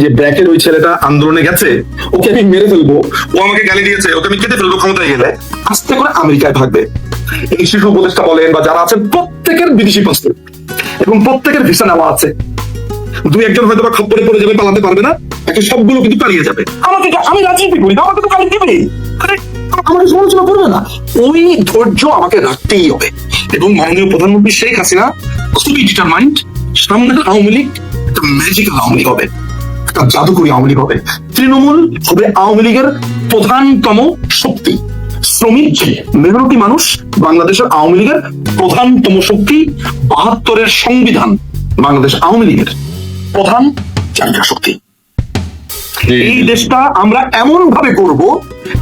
যে ব্র্যাকের ওই ছেলেটা আন্দোলনে গেছে, ওকে আমি মেরে ফেলবো, ও আমাকে গালি দিয়েছে, ওকে আমি কেটে ফেলবো ক্ষমতায় গেলে, আস্তে করে আমেরিকায় ভাগবে। এই শিশু উপদেষ্টা বলেন বা যারা আছেন প্রত্যেকের বিদেশি পাসপোর্ট এবং প্রত্যেকের ভিসা নেওয়া আছে। দুই একজন হয়তো বা খপ্পরে পড়ে যাবে, পালাতে পারবে না, একে সবগুলো কিন্তু পালিয়ে যাবে। আমাকে আমি রাজনীতি করি না, আমাকে তো গালি দিবে, আমাকে সমালোচনা করবে না, ওই ধৈর্য আমাকে রাখতেই হবে। এবং মাননীয় প্রধানমন্ত্রী শেখ হাসিনা খুবই ডিটারমাইন্ড, সামনে আওয়ামী লীগ একটা ম্যাজিক্যাল আওয়ামী লীগ হবে, একটা জাদুকরী আওয়ামী লীগ হবে। তৃণমূল হবে আওয়ামী লীগের প্রধানতম শক্তি, শ্রমিক মেহনতি মানুষ বাংলাদেশের আওয়ামী লীগের প্রধানতম শক্তি, ৭২-এর সংবিধান বাংলাদেশ আওয়ামী লীগের প্রধান চালিকা শক্তি। এই দেশটা আমরা এমন ভাবে করব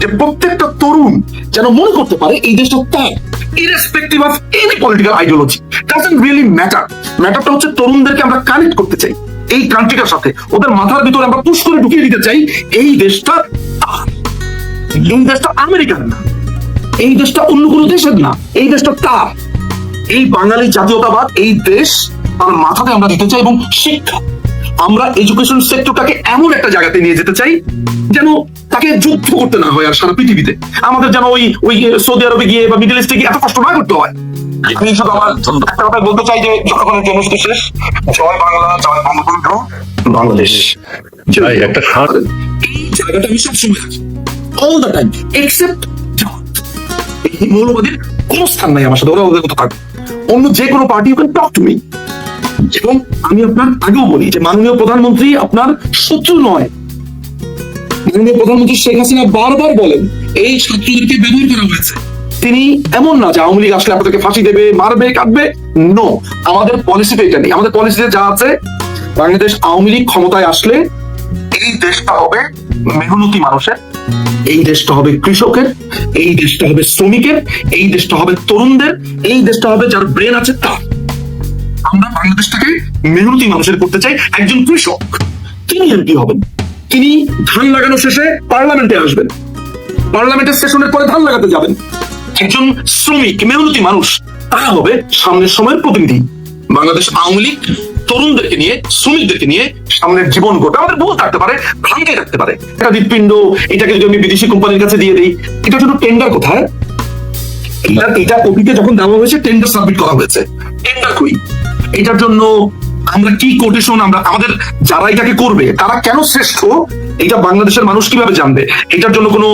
যে প্রত্যেকটা তরুণ যেন মনে করতে পারে এই দেশটা তার, irrespective of any political ideology, doesn't really matter. ম্যাটারটা হচ্ছে তরুণদেরকে আমরা কানেক্ট করতে চাই এই কান্ট্রিটার সাথে, ওদের মাথার ভিতরে আমরা পুশ করে ঢুকিয়ে দিতে চাই এই দেশটা তার, এই দেশটা আমেরিকার না, এই দেশটা অন্য কোনো দেশের না, এই দেশটা তার। এই বাঙালি জাতীয়তাবাদ এই দেশ তার মাথাতে আমরা দিতে চাই। এবং শিক্ষা, আমরা এডুকেশন সেক্টরটাকে এমন একটা জায়গাতে নিয়ে যেতে চাই যেন তাকে যুদ্ধ করতে না হয় আর সারা পৃথিবীতে, আমাদের যেন ওই সৌদি আরবে গিয়ে বা মিডল ইস্টে গিয়ে এত কষ্ট না করতে হয়। আমি শুধু আমার একটা কথা বলতে চাই যে জনগণের জন্য শেষ, জয় বাংলা, জয় বঙ্গবন্ধু, বাংলাদেশ। একটা এই জায়গাটা আমি সবসময় আছি, অল দ্য টাইম, এক্সেপ্ট এই মৌলবাদীর কোন স্থান নাই আমার সাথে, ওরা ওদের কথা থাকবে। অন্য যে কোনো party you can talk to me. এবং আমি আপনার আগেও বলি যে মাননীয় প্রধানমন্ত্রী আপনার শত্রু নয়। মাননীয় প্রধানমন্ত্রী শেখ হাসিনা বারবার বলেন এই ছাত্রদেরকে ব্যবহার করা হয়েছে। তিনি এমন না যে আওয়ামী লীগ আসলে আপনাদেরকে ফাঁসি দেবে, মারবে, কাটবে, নো। আমাদের পলিসিতে এটা নেই। আমাদের পলিসিতে যা আছে, বাংলাদেশ আওয়ামী লীগ ক্ষমতায় আসলে এই দেশটা হবে মেহনতি মানুষের, এই দেশটা হবে কৃষকের, এই দেশটা হবে শ্রমিকের, এই দেশটা হবে তরুণদের, এই দেশটা হবে যার ব্রেন আছে তার। আমরা বাংলাদেশটাকে মেহনতি মানুষের করতে চাই। একজন কৃষক তিনি এমপি হবেন, তিনি ধান লাগানো শেষে পার্লামেন্টে আসবেন, পার্লামেন্টের সেশনের পরে ধান লাগাতে যাবেন। একজন শ্রমিক মেহনতি মানুষ তারা হবে সামনের সময়ের প্রতিনিধি। বাংলাদেশ আওয়ামী লীগ তরুণদেরকে নিয়ে, শ্রমিকদেরকে নিয়ে সামনের জীবন গড়বে। আমাদের ভুল থাকতে পারে, ভাঙতে থাকতে পারে। এটা হৃৎপিণ্ড, এটাকে যদি আমি বিদেশি কোম্পানির কাছে দিয়ে দিই, এটা শুধু টেন্ডার কোথায়? এটা কপিতে যখন দেওয়া হয়েছে টেন্ডার সাবমিট করা হয়েছে, টেন্ডার কই? এটার জন্য আমরা কি কোটেশন, আমরা আমাদের যারা এটাকে করবে তারা কেন শ্রেষ্ঠ, এটা বাংলাদেশের মানুষ কিভাবে জানবে? এটার জন্য কোনো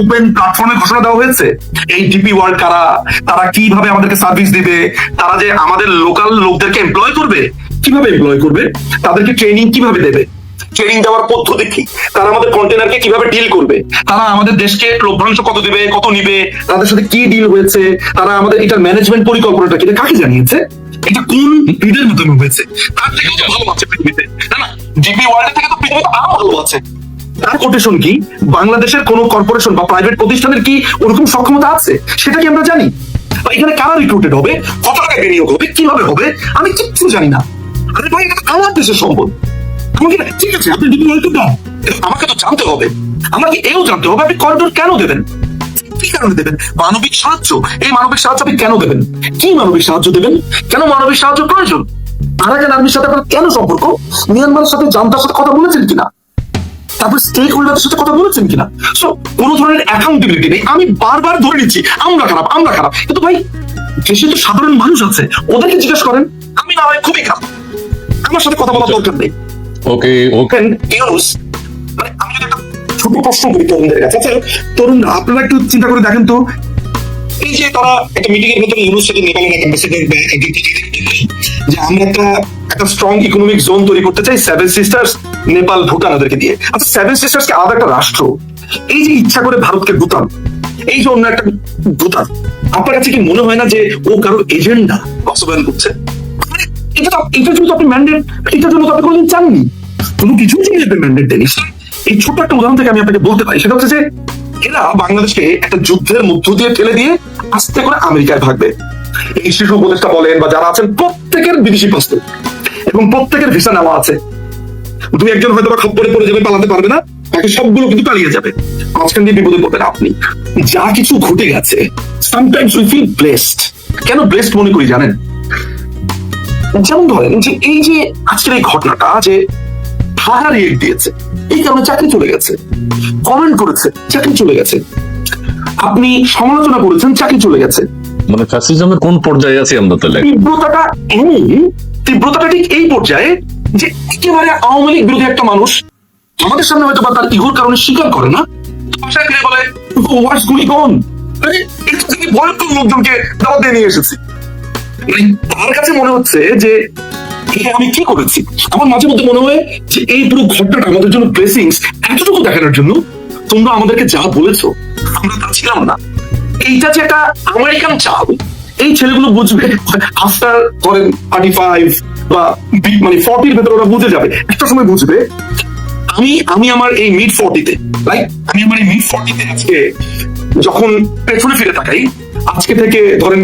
ওপেন প্ল্যাটফর্মে ঘোষণা দেওয়া হয়েছে? এই ডিপি ওয়ার্ল্ড কারা, তারা কিভাবে আমাদেরকে সার্ভিস দিবে, তারা যে আমাদের লোকাল লোকদেরকে এমপ্লয় করবে, কিভাবে এমপ্লয় করবে, তাদেরকে ট্রেনিং কিভাবে দেবে, ট্রেনিং দেওয়ার পদ্ধতি কি, তারা আমাদের কন্টেনারকে কিভাবে ডিল করবে, তারা আমাদের দেশকে লভ্যাংশ কত দিবে, কত নিবে, তাদের সাথে কি ডিল হয়েছে, তারা আমাদের এটার ম্যানেজমেন্ট পরিকল্পনাটা কি কাকে জানিয়েছে, এটা কোন বিদের মাধ্যমে হয়েছে, তার থেকে তো ভালো আছে পৃথিবীতে, না ডিপি ওয়ার্ল্ড থেকে তো পৃথিবীতে আরো ভালো আছে। তার কোটেশন কি, বাংলাদেশের কোন কর্পোরেশন বা প্রাইভেট প্রতিষ্ঠানের কি ওরকম সক্ষমতা আছে সেটা কি আমরা জানি? এখানে কারা রিক্রুটেড হবে, কত টাকা বিনিয়োগ হবে, কিভাবে হবে, আমি কিচ্ছু জানি না। আরে ভাই, এটা আমার দেশের সম্পদ। আমাকে ঠিক আছে আপনি ডিপি ওয়ার্ল্ড দেন, আমাকে তো জানতে হবে, আমাকে এও জানতে হবে আপনি করিডোর কেন দেবেন, কি কারণে দেবেন, মানবিক সাহায্য, এই মানবিক সাহায্য আপনি কেন দেবেন, কি মানবিক সাহায্য দেবেন, কেন মানবিক সাহায্য প্রয়োজন, আরাকান আর্মির সাথে আপনার কেন সম্পর্ক, মিয়ানমারের সাথে জান্তার সাথে কথা বলেছেন কিনা, তারপর স্টেক হোল্ডারদের সাথে কথা বলেছেন কিনা। সো কোনো ধরনের অ্যাকাউন্টেবিলিটি নেই। আমি বারবার ধরে নিচ্ছি আমরা খারাপ, আমরা খারাপ, কিন্তু ভাই দেশে তো সাধারণ মানুষ আছে, ওদেরকে জিজ্ঞেস করেন। আমি না হয় খুবই খারাপ, আমার সাথে কথা বলার দরকার নেই। ওকে ওকে, মানে আমি যদি একটা ছোট প্রশ্ন করি তরুণদের কাছে, আচ্ছা তরুণরা আপনারা একটু চিন্তা করে দেখেন তো, এই যে তারা একটা মিটিং এর ভেতরে ইউনুস সাথে নেপালের অ্যাম্বাসেডর যে আমরা একটা স্ট্রং ইকোনমিক জোন তৈরি করতে চাই, সেভেন সিস্টার্স, নেপাল, ভুটান ওদেরকে দিয়ে। আচ্ছা সেভেন সিস্টার্স কে আলাদা একটা রাষ্ট্র, এই যে ইচ্ছা করে ভারতকে গুতান, এই যে অন্য একটা গুতান, আপনার কাছে কি মনে হয় না যে ও কারো এজেন্ডা বাস্তবায়ন করছে? এটার জন্য আপনি ম্যান্ডেট, এটার জন্য তো আপনি কোনোদিন চাননি, কোনো কিছুর জন্য আপনি ম্যান্ডেট দেননি। এই ছোট্ট একটা উদাহরণ থেকে আমি আপনাকে বলতে পারি, সেটা হচ্ছে যে এরা বাংলাদেশকে একটা যুদ্ধের মধ্য দিয়ে ঠেলে দিয়ে আস্তে করে আমেরিকায় ভাগবে। এই শিশু উপদেষ্টা বলেন বা যারা আছেন প্রত্যেকের বিদেশি পাসপোর্ট এবং প্রত্যেকের ভিসা নেওয়া আছে। দুই একজন হয়তো বা খপ্পরে পড়ে যাবে, পালাতে পারবে না, তাকে সবগুলো কিন্তু পালিয়ে যাবে। মাঝখান দিয়ে বিপদে পড়বেন আপনি। যা কিছু ঘটে গেছে, সামটাইমস উই ফিল ব্লেসড। কেন ব্লেসড মনে করি জানেন? যেমন ধরেন যে এই যে আজকের এই ঘটনাটা, যে রিয়েক্ট দিয়েছে, এই কারণে চাকরি চলে গেছে। কমেন্ট করেছে, চাকরি চলে গেছে। আপনি সমালোচনা করেছেন, চাকরি চলে গেছে। মানে ফ্যাসিজমের কোন পর্যায়ে আছি আমরা তাহলে? তীব্রতাটা ঠিক এই পর্যায়ে যে একেবারে আওয়ামী লীগ বিরোধী একটা মানুষ আমাদের সামনে হয়তো বা তার ইগোর কারণে স্বীকার করে না, ভাষায় ফিরে বলে হোয়াটস গোইং অন, ভয়ঙ্কর লোকজনকে দাওয়াত দিয়ে নিয়ে এসেছি। তার কাছে মনে হচ্ছে যে আমি কি করেছি। আমার মাঝে মধ্যে মনে হয় যে এই পুরো ঘটনাটা আমাদের জন্য ব্লেসিংস, এতটুকু দেখানোর জন্য তোমরা আমাদেরকে যা বলেছো আমরা তা ছিলাম না। এইটা যে একটা আমেরিকান চাল, এই ছেলেগুলো বুঝবে আফটার করেন 35 বা মানে 40 ভেতরে ওরা বুঝে যাবে, একটা সময় বুঝবে। আমি আমার এই মিড 40-তে, রাইট, আমি আমার এই মিড 40-তে আজকে যখন পেছনে ফিরে তাকাই, আজকে থেকে ধরেন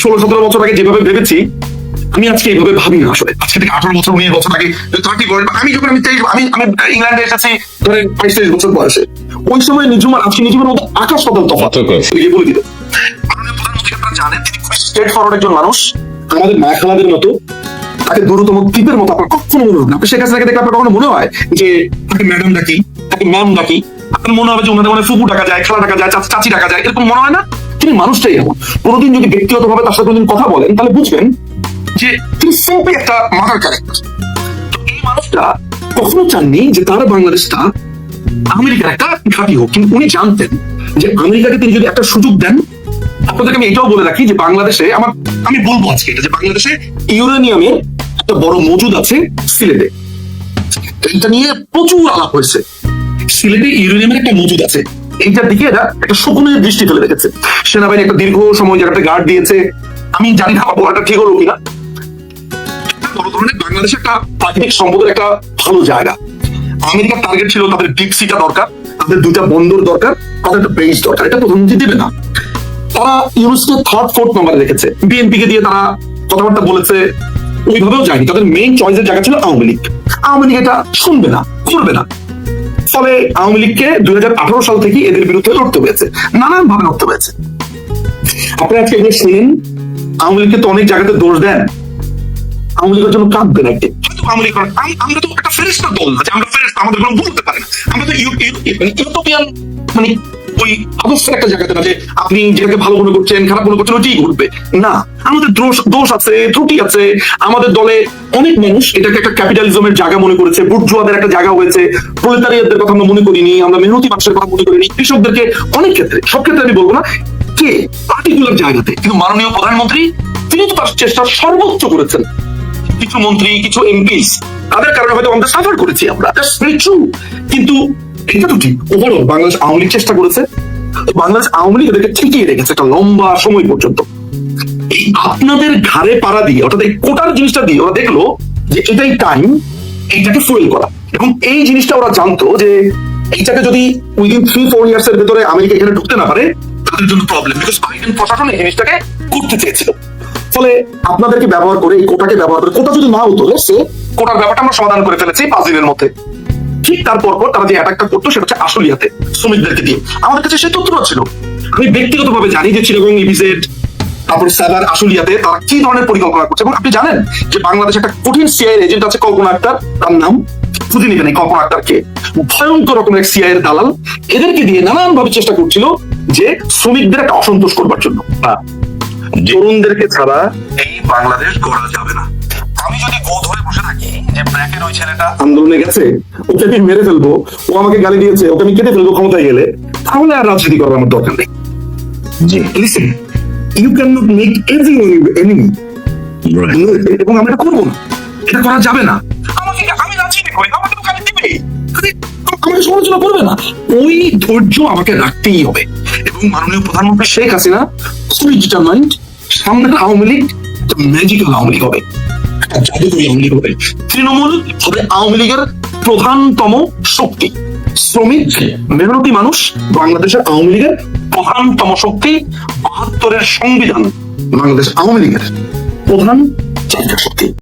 16-17 বছর আগে যেভাবে ভেবেছি, আমি আজকে এইভাবে ভাবি না আসলে। আজকে থেকে 18 বছর 19 বছর আগে 30 বছর আমি যখন আমি ইংল্যান্ডে এসেছি ধরেন 22-23 বছর বয়সে, ওই সময় নিজুমার আজকে নিজুমার মধ্যে আকাশ পাতাল তফাৎ বলে দিল। জানেন তিনি খুবই স্ট্রেট ফরওয়ার্ড একজন মানুষ, আমাদের মায়া খালাদের মতো, তাকে দূরতম দ্বীপের মতো আপনার কখনো মনে হবে না। আপনি শেখ হাসিনাকে দেখলে আপনার কখনো মনে হয় যে তাকে ম্যাডাম ডাকি, তাকে ম্যাম ডাকি, আপনার মনে হবে যে ওনাদের মানে ফুপু ডাকা যায়, খালা ডাকা যায়, চাচি ডাকা যায়, এরকম মনে হয় না? তিনি মানুষটাই এমন। কোনোদিন যদি ব্যক্তিগতভাবে তার সাথে কোনোদিন কথা বলেন তাহলে বুঝবেন যে তিনি সিম্পলি একটা মাদার ক্যারেক্টার। এই মানুষটা কখনো চাননি যে তার বাংলাদেশটা আমেরিকার একটা ঘাঁটি হোক, কিন্তু উনি জানতেন যে আমেরিকাকে তিনি যদি একটা সুযোগ দেন। আপনাদেরকে আমি এটাও বলে রাখি যে বাংলাদেশে আমি বলবো আজকে এটা যে বাংলাদেশে ইউরেনিয়ামের একটা বড় মজুদ আছে সিলেটে। এটা নিয়ে প্রচুর আলাপ হয়েছে। সিলেটে ইউরেনিয়ামের একটা মজুদ আছে, এইটার দিকে এরা একটা শকুনের দৃষ্টি ফেলে রেখেছে। সেনাবাহিনী একটা দীর্ঘ সময় জায়গাটা গার্ড দিয়েছে। আমি জানি না আমার বলাটা ঠিক হলো কিনা। বড় ধরনের বাংলাদেশে একটা প্রাকৃতিক সম্পদের একটা ভালো জায়গা। আমেরিকার টার্গেট ছিল তাদের ডিপ সিটা দরকার, তাদের 2টা বন্দর দরকার, তাদের একটা বেস দরকার। এটা প্রধানমন্ত্রী দেবে না। তারা ইউনুসকে 3rd 4th নম্বরে রেখেছে। বিএনপি কে দিয়ে তারা কথাবার্তা বলেছে, ওইভাবেও যায়নি। তাদের মেইন চয়েসের জায়গা ছিল আওয়ামী লীগ। আওয়ামী লীগ এটা শুনবে না, করবে না। ফলে আওয়ামী লীগকে 2018 সাল থেকে এদের বিরুদ্ধে লড়তে হয়েছে, নানান ভাবে লড়তে হয়েছে। আপনারা আজকে এগুলো শুনেন, আওয়ামী লীগকে তো অনেক জায়গাতে দোষ দেন, আওয়ামী লীগের জন্য কাঁদবেন একদিন। আওয়ামী লীগ আমরা তো একটা ফেরেশতার দল না যে আমরা ফেরেশতা, আমাদের কোনো বলতে পারে না। আমরা তো ইউটোপিয়ান মানে ওই আদর্শের একটা জায়গাতে না যে আপনি যেটাকে ভালো মনে করছেন খারাপ মনে করছেন ওইটাই ঘটবে না। আমাদের দোষ আছে, ত্রুটি আছে। আমাদের দলে অনেক মানুষ এটাকে একটা ক্যাপিটালিজমের জায়গা মনে করেছে, বুর্জোয়াদের একটা জায়গা হয়েছে। প্রলেতারিয়াতদের কথা আমরা মনে করিনি, আমরা মেহনতি মানুষের কথা মনে করিনি, কৃষকদেরকে অনেক ক্ষেত্রে, সব ক্ষেত্রে আমি বলবো না, কে পার্টিকুলার জায়গাতে। কিন্তু মাননীয় প্রধানমন্ত্রী তিনি তো তার চেষ্টা সর্বোচ্চ করেছেন। কিছু মন্ত্রী, কিছু এমপিস, তাদের কারণে হয়তো আমরা সাফার করেছি আমরা, কিন্তু এটা তো ঠিক। ওভারঅল বাংলাদেশ আওয়ামী লীগ চেষ্টা করেছে, বাংলাদেশ আওয়ামী লীগ এদেরকে ঠিকিয়ে রেখেছে একটা লম্বা সময় পর্যন্ত। এই আপনাদের ঘাড়ে পাড়া দিয়ে, অর্থাৎ এই কোটার জিনিসটা দিয়ে ওরা দেখলো যে এটাই টাইম এইটাকে ফুয়েল করা। এবং এই জিনিসটা ওরা জানতো যে এইটাকে যদি উইদিন 3-4 ইয়ার্স এর ভেতরে আমেরিকা এখানে ঢুকতে না পারে তাদের জন্য প্রবলেম। বিকজ বাইডেন প্রশাসন এই জিনিসটাকে করতে চেয়েছিল। ফলে আপনাদেরকে ব্যবহার করে, এই কোটাকে ব্যবহার করে, কোটা যদি না হতো সে কোটার ব্যাপারটা আমরা সমাধান করে ফেলেছি 5 দিনের মধ্যে। ঠিক তারপর তারা যে অ্যাটাকটা করতো সেটা হচ্ছে আশুলিয়াতে শ্রমিকদেরকে দিয়ে। আমাদের কাছে সেই তথ্যটা ছিল। আমি ব্যক্তিগতভাবে জানি যে চিটাগং, ইপিজেড, তারপরে সাভার, আশুলিয়াতে তারা কি ধরনের পরিকল্পনা করছে। এবং আপনি জানেন যে বাংলাদেশে একটা কঠিন সিআইএর এজেন্ট আছে কল্পনা আক্তার, তার নাম খুঁজে নিবেন। এই কল্পনা আক্তারকে ভয়ঙ্কর রকমের সিআইএর দালাল, এদেরকে দিয়ে নানান ভাবে চেষ্টা করছিল যে শ্রমিকদের একটা অসন্তোষ করবার জন্য। তরুণদেরকে ছাড়া এই বাংলাদেশ গড়া যাবে না। আমি যদি গো ধরে বসে থাকি যে ব্র্যাকের ওই ছেলেটা আন্দোলনে গেছে, ওকে আমি মেরে ফেলবো, ও আমাকে গালি দিয়েছে, ওকে আমি কেটে ফেলবো ক্ষমতায় গেলে, তাহলে আর রাজনীতি করার আমার দরকার নেই। Listen, you can not make everyone your enemy. এবং আমরা এটা করবো না, এটা করা যাবে না। আমি রাজনীতি করি, আমাকে তো গালি দিবে, আমাকে সমালোচনা করবে না। ওই ধৈর্য আমাকে রাখতেই হবে। এবং মাননীয় প্রধানমন্ত্রী শেখ হাসিনা খুবই ডিটারমাইন্ড, সামনে আওয়ামী লীগ ম্যাজিক্যাল আওয়ামী লীগ হবে, জাদুকরী আওয়ামী লীগ হবে। তৃণমূল হবে আওয়ামী লীগের প্রধানতম শক্তি। শ্রমিক, মেহনতি মানুষ বাংলাদেশের আওয়ামী লীগের প্রধানতম শক্তি। 72-এর সংবিধান বাংলাদেশ আওয়ামী লীগের প্রধান চালিকা শক্তি।